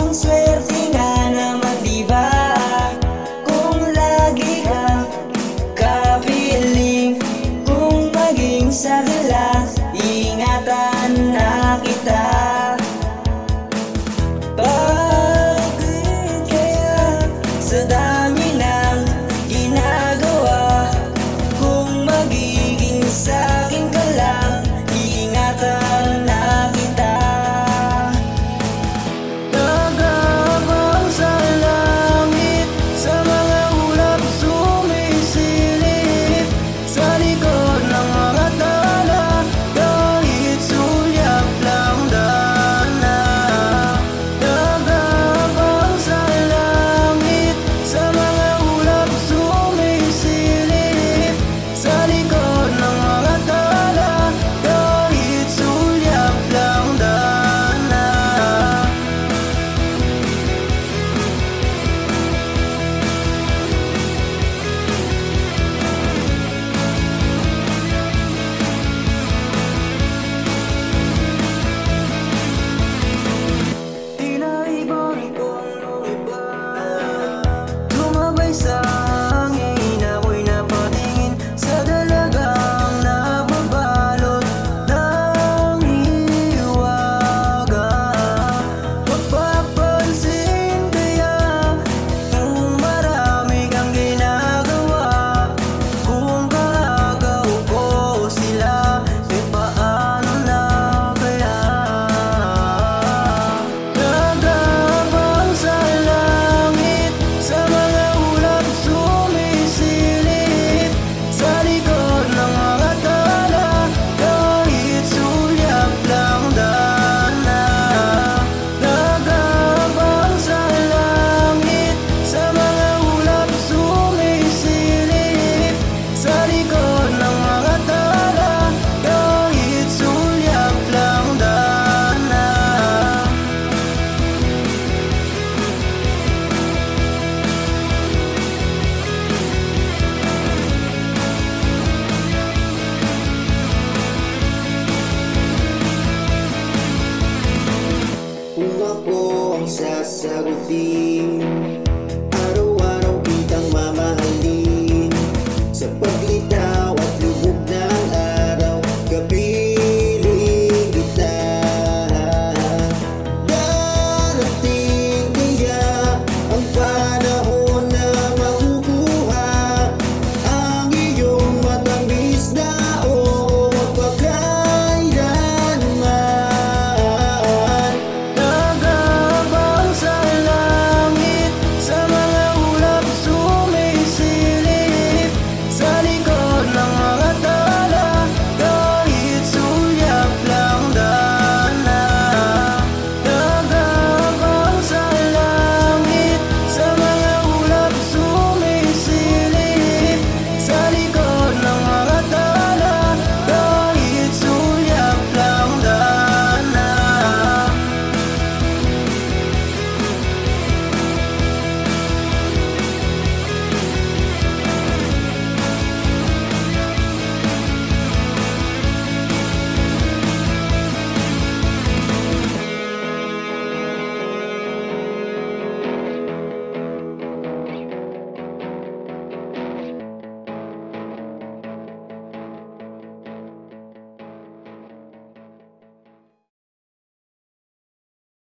swerte nga naman diba, kung lagi kang kapiling. Kung maging sakla, ingatan na kita. Bakit kaya sa dami ng ginagawa, kung magiging sa'kin ka lang, ingatan na kita. Nagabang sa langit, sa mga ulap sumisilip, sa likod ng mga tala, kahit sulyap lang dana. Nagabang sa langit, sa mga ulap sumisilip, sa likod ng mga tala, kahit sulyap lang dana. Tinaibang kong iba, lumabay sa hangin, ako'y napatingin sa dalagang nababalot ng hiwaga. Mapapansin kaya kung marami kang ginagawa, kung kaagaw ko sila, paano na kaya? Nagabang sa langit, sa mga ulap sumisilip, sa likod ng mga tala, kahit sulyap lang dana. Nagabang sa langit, sa mga ulap sumisilip, sa likod ng mga tala, kahit sulyap lang dana. Kung ako ang sasagutin,